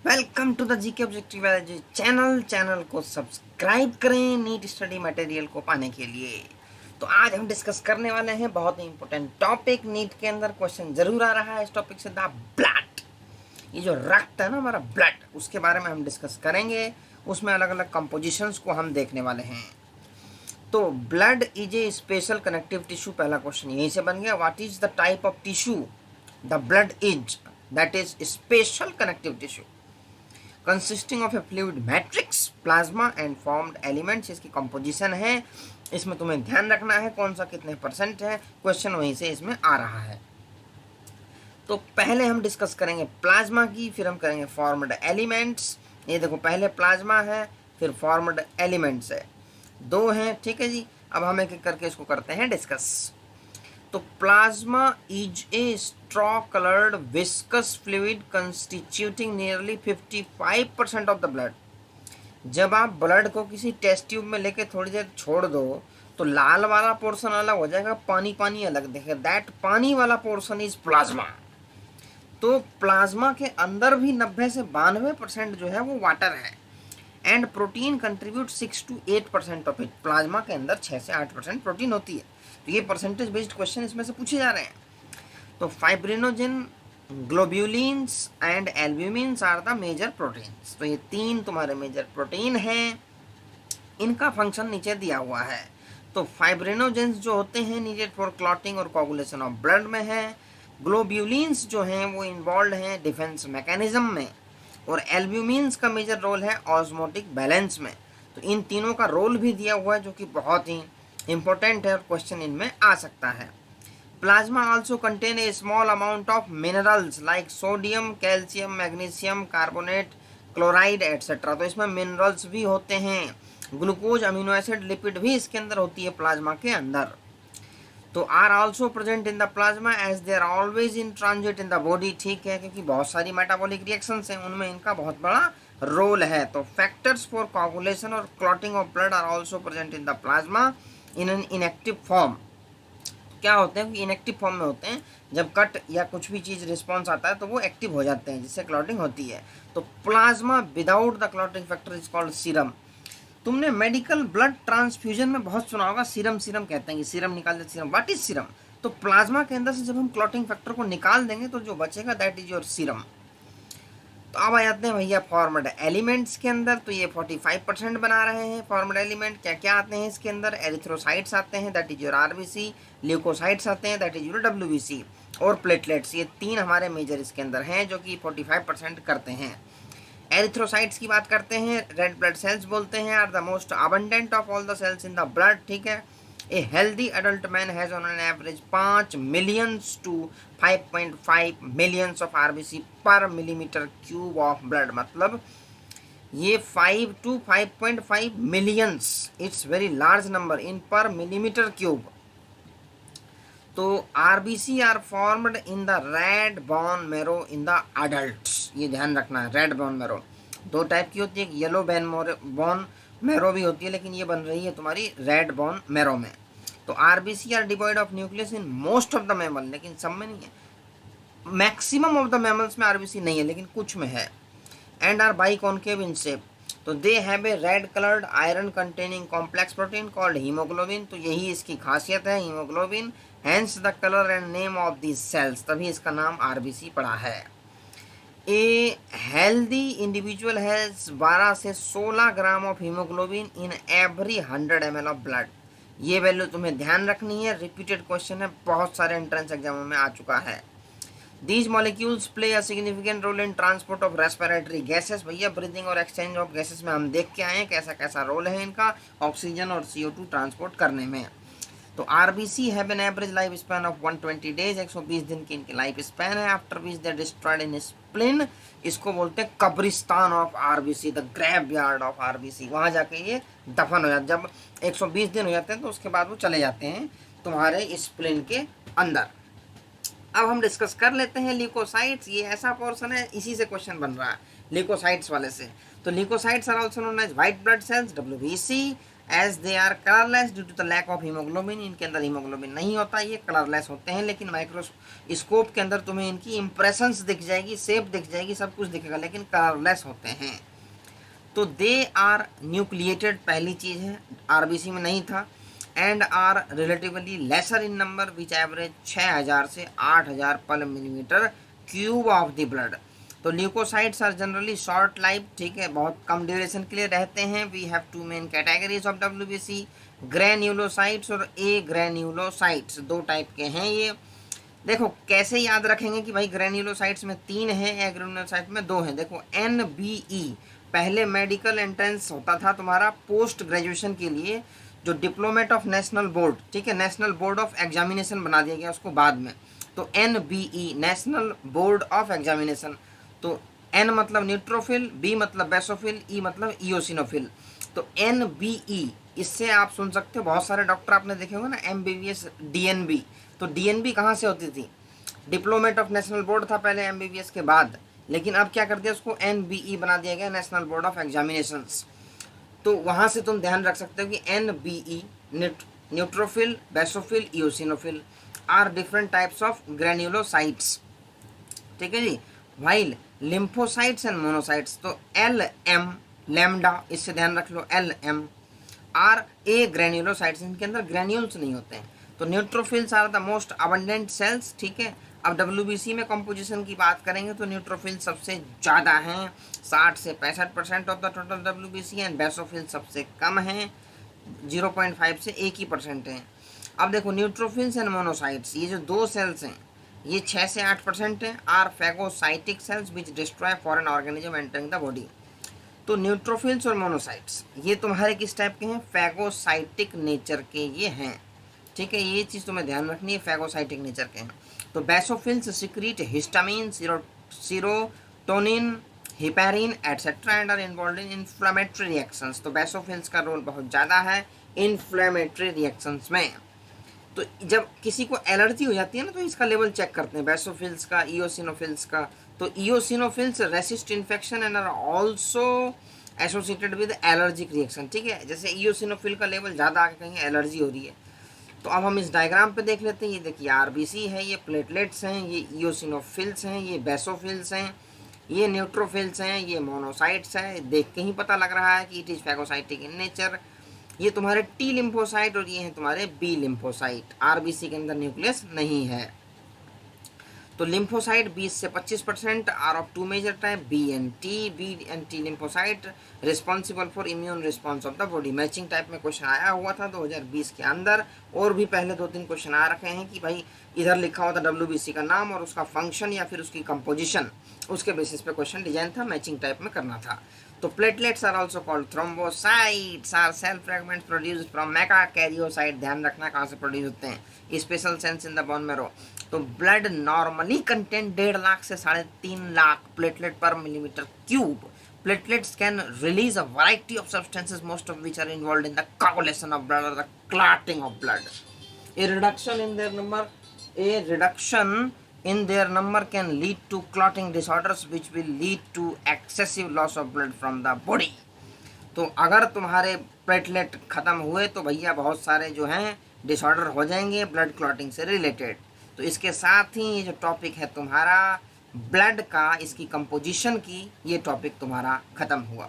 Welcome to the GK objective biology channel को subscribe करें NEET study material को पाने के लिए। तो आज हम डिस्कस करने वाले हैं बहुत ही इंपॉर्टेंट टॉपिक। नीट के अंदर क्वेश्चन जरूर आ रहा है इस टॉपिक से, द ब्लड। ये जो रक्त है ना हमारा ब्लड, उसके बारे में हम डिस्कस करेंगे। उसमें अलग अलग कंपोजिशंस को हम देखने वाले हैं। तो blood is a special connective tissue, पहला क्वेश्चन यहीं से बन गया। What is the type of tissue the blood is? That is special connective tissue consisting of A fluid matrix, plasma and formed elements. इसकी कंपोजिशन है, इसमें तुम्हें ध्यान रखना है कौन सा कितने परसेंट है। क्वेश्चन वहीं से इसमें आ रहा है। तो पहले हम डिस्कस करेंगे प्लाज्मा की, फिर हम करेंगे फॉर्म्ड एलिमेंट्स। ये देखो, पहले प्लाज्मा है फिर फॉर्म्ड एलिमेंट्स है, दो हैं, ठीक है जी। अब हम एक एक करके इसको करते हैं डिस्कस। तो plasma is a straw coloured viscous fluid constituting nearly 55% of the blood. जब आप ब्लड को किसी टेस्ट ट्यूब में लेके थोड़ी देर छोड़ दो तो लाल वाला पोर्शन अलग हो जाएगा, पानी पानी अलग दिखेगा। दैट पानी वाला पोर्शन इज प्लाज्मा। तो प्लाज्मा के अंदर भी 90 से 92% जो है वो वाटर है। And protein contribute 6 to 8% of it. Plasma के अंदर 6 से 8% प्रोटीन होती है। तो ये परसेंटेज बेस्ड क्वेश्चन इसमें से पूछे जा रहे हैं। तो fibrinogen, globulins and albumins are the major proteins. तो ये तीन तुम्हारे मेजर प्रोटीन हैं, इनका फंक्शन नीचे दिया हुआ है। तो फाइब्रिनोजेंस जो होते हैं नीडेड फॉर क्लॉटिंग और कोगुलेशन ऑफ ब्लड में है। ग्लोब्यूलिन्स जो हैं वो इन्वॉल्व हैं डिफेंस मैकेनिज्म में। और एल्ब्यूमिन्स का मेजर रोल है ऑस्मोटिक बैलेंस में। तो इन तीनों का रोल भी दिया हुआ है जो कि बहुत ही इंपॉर्टेंट है और क्वेश्चन इनमें आ सकता है। Plasma also contain a small amount of minerals like sodium, calcium, magnesium carbonate, chloride etcetera. तो इसमें मिनरल्स भी होते हैं, ग्लूकोज, अमीनो एसिड, लिपिड भी इसके अंदर होती है प्लाज्मा के अंदर। तो are also present in the plasma as they are always in transit in the body. ठीक है, क्योंकि बहुत सारी मेटाबॉलिक रिएक्शंस हैं, उनमें इनका बहुत बड़ा रोल है। तो फैक्टर्स फॉर कोगुलेशन और clotting of blood are also present in the plasma in an inactive form. क्या होते हैं कि इनएक्टिव फॉर्म में होते हैं, जब कट या कुछ भी चीज़ रिस्पॉन्स आता है तो वो एक्टिव हो जाते हैं, जिससे क्लॉटिंग होती है। तो plasma without the clotting factor is called serum. तुमने मेडिकल ब्लड ट्रांसफ्यूजन में बहुत सुना होगा, सीरम सीरम कहते हैं कि सीरम निकाल दे। Serum, what is serum? तो प्लाज्मा के अंदर से जब हम क्लॉटिंग फैक्टर को निकाल देंगे तो जो बचेगा दैट इज योर सीरम। तो अब आ जाते हैं भैया फॉर्म्ड एलिमेंट्स के अंदर। तो ये 45% बना रहे हैं फॉर्म्ड एलिमेंट। क्या क्या आते हैं इसके अंदर? एरिथ्रोसाइट्स आते हैं, that is your RBC. Leucocytes आते हैं, दैट इज योर डब्ल्यूबीसी। और प्लेटलेट्स, ये तीन हमारे मेजर इसके अंदर हैं जो कि 45% करते हैं। एरिथ्रोसाइट्स की बात करते हैं, रेड ब्लड सेल्स बोलते हैं, are the most abundant of all the cells in the blood. ठीक है, a healthy adult man has on an average 5 millions to 5.5 millions of RBC per millimetre cube of blood. मतलब ये 5 to 5.5 millions, it's very large number in per millimetre cube. तो RBC are formed in the red bone marrow in the adult. ये ध्यान रखना है, red bone marrow दो type की होती है, एक येलो बोन मैरो भी होती है, लेकिन ये बन रही है तुम्हारी रेड बोन मैरो में। तो RBC are devoid of nucleus in most of the mammal, लेकिन सब में नहीं है। मैक्सिमम ऑफ द मैमल्स में आरबीसी नहीं है, लेकिन कुछ में है। And are biconcave in shape. तो they have a red coloured iron containing complex protein called haemoglobin. तो यही इसकी खासियत है, haemoglobin. Hence the colour and name of these cells, तभी इसका नाम आरबीसी पड़ा है। ए हेल्दी इंडिविजुअल हैज 12 से 16 gram of haemoglobin in every 100 ml of blood. ये वैल्यू तुम्हें ध्यान रखनी है, रिपीटेड क्वेश्चन है, बहुत सारे एंट्रेंस एग्जामों में आ चुका है। These molecules play a significant role in transport of respiratory gases। भैया ब्रीदिंग और एक्सचेंज ऑफ गैसेस में हम देख के आए हैं कैसा कैसा रोल है इनका ऑक्सीजन और CO2 ट्रांसपोर्ट करने में। तो RBC have an average life span of 120 days, 120 दिन की इनकी लाइफ स्पैन है। After which they destroyed in spleen. इसको बोलते हैं कब्रिस्तान of RBC, the graveyard of RBC. वहाँ जाके ये दफन हो जाते, जब 120 दिन हो जाते हैं तो उसके बाद वो चले जाते हैं तुम्हारे स्प्लिन के अंदर। अब हम डिस्कस कर लेते हैं ल्यूकोसाइट्स। ये ऐसा पोर्शन है, इसी से क्वेश्चन बन रहा है ल्यूकोसाइट्स वाले से। तो leucocytes are also known as white blood cells, WBC. As they are colourless due to the lack of haemoglobin. इनके अंदर हीमोग्लोबिन नहीं होता, ये कलरलेस होते हैं, लेकिन माइक्रोस्कोप के अंदर तुम्हें इनकी इंप्रेशंस दिख जाएगी, शेप दिख जाएगी, सब कुछ दिखेगा, लेकिन कलरलेस होते हैं। तो दे आर न्यूक्लिएटेड, पहली चीज़ है, आरबीसी में नहीं था। And are relatively lesser in number which average 6000 से 8000 per millimetre cube of the blood. तो leucocytes are generally short life, ठीक है, बहुत कम ड्यूरेशन के लिए रहते हैं। We have two main categories of WBC, granulocytes और ए ग्रेन्यूलोसाइट्स, दो टाइप के हैं ये। देखो कैसे याद रखेंगे कि भाई ग्रेन्यूलोसाइट्स में 3 है, ए ग्रेन्यूलोसाइट में 2 हैं। देखो NBE पहले मेडिकल एंट्रेंस होता था तुम्हारा पोस्ट ग्रेजुएशन के लिए, जो डिप्लोमेट ऑफ नेशनल बोर्ड, ठीक है, नेशनल बोर्ड ऑफ एग्जामिनेशन बना दिया गया उसको बाद में। तो NBE national board of examination. तो N मतलब न्यूट्रोफिल, B मतलब बेसोफिल, E मतलब इओसिनोफिल। तो NBE, इससे आप सुन सकते हो, बहुत सारे डॉक्टर आपने देखे होंगे ना, MBBS DNB। तो DNB कहाँ से होती थी? डिप्लोमेट ऑफ नेशनल बोर्ड था पहले MBBS के बाद, लेकिन अब क्या कर दिया उसको NBE बना दिया गया, नेशनल बोर्ड ऑफ एग्जामिनेशंस। तो वहाँ से तुम ध्यान रख सकते हो कि NBE neutrophil, basophil, eosinophil are different types of granulocytes, ठीक है जी। वाइल लिम्फोसाइट्स एंड मोनोसाइट्स, तो LM लैम्डा, इससे ध्यान रख लो, LM आर ए ग्रेन्यूलोसाइट्स, इनके अंदर ग्रेन्यूल्स नहीं होते हैं। तो neutrophils are the most abundant cells, ठीक है। अब डब्ल्यूबीसी में कंपोजिशन की बात करेंगे तो न्यूट्रोफिल सबसे ज़्यादा हैं, 60 से 65% of the total WBC, and basophil सबसे कम हैं, 0.5 से 1% हैं। अब देखो न्यूट्रोफिल्स एंड मोनोसाइट्स, ये जो दो सेल्स हैं ये 6 से 8% हैं, are phagocytic cells which destroy foreign organism entering the body. तो न्यूट्रोफिल्स और मोनोसाइट्स ये तुम्हारे किस टाइप के हैं? फैगोसाइटिक नेचर के ये हैं, ठीक है, ये चीज़ तुम्हें ध्यान रखनी है, फैगोसाइटिक नेचर के हैं। तो basophils secrete histamine, serotonin, heparin etcetera and are involve in inflammatory reactions. तो बेसोफिल्स का रोल बहुत ज़्यादा है इन्फ्लेमेटरी रिएक्शंस में। तो जब किसी को एलर्जी हो जाती है ना, तो इसका लेवल चेक करते हैं, बेसोफिल्स का, इओसिनोफिल्स का। तो eosinophils resist infection and are also associated with allergic reaction, ठीक है। जैसे इओसिनोफिल का लेवल ज़्यादा आके कहीं एलर्जी हो रही है। तो अब हम इस डायग्राम पे देख लेते हैं। ये देखिए आरबीसी है, ये प्लेटलेट्स हैं, ये इओसिनोफिल्स हैं, ये बेसोफिल्स हैं, ये न्यूट्रोफिल्स हैं, ये मोनोसाइट्स हैं। देख के ही पता लग रहा है कि it is phagocytic in nature. ये तुम्हारे T लिम्फोसाइट और ये हैं तुम्हारे B लिम्फोसाइट। आरबीसी के अंदर न्यूक्लियस नहीं है। तो लिम्फोसाइट 20 से 25% are of 2 major type B and T lymphocyte responsible for immune response of the body. Matching type में क्वेश्चन आया हुआ था 2020 के अंदर, और भी पहले 2-3 क्वेश्चन आ रखे हैं कि भाई इधर लिखा हुआ था WBC का नाम और उसका फंक्शन या फिर उसकी कंपोजिशन, उसके बेसिस पे क्वेश्चन डिजाइन था, मैचिंग टाइप में करना था। तो platelets are also called thrombocytes, are cell fragments produced from megakaryocyte. ध्यान रखना कहाँ से प्रोड्यूस होते हैं, special cells in the bone marrow. तो ब्लड नॉर्मली कंटेंट 1.5 लाख से 3.5 lakh platelet per millimetre cube. Platelets can release a variety of substances, most of which are involved in the coagulation of blood or the clotting of blood. A reduction in their number can lead to clotting disorders, which will lead to excessive loss of blood from the body. तो अगर तुम्हारे platelet खत्म हुए तो भैया बहुत सारे जो हैं डिसऑर्डर हो जाएंगे ब्लड क्लॉटिंग से रिलेटेड। तो इसके साथ ही ये जो टॉपिक है तुम्हारा ब्लड का, इसकी कंपोजिशन की, ये टॉपिक तुम्हारा खत्म हुआ।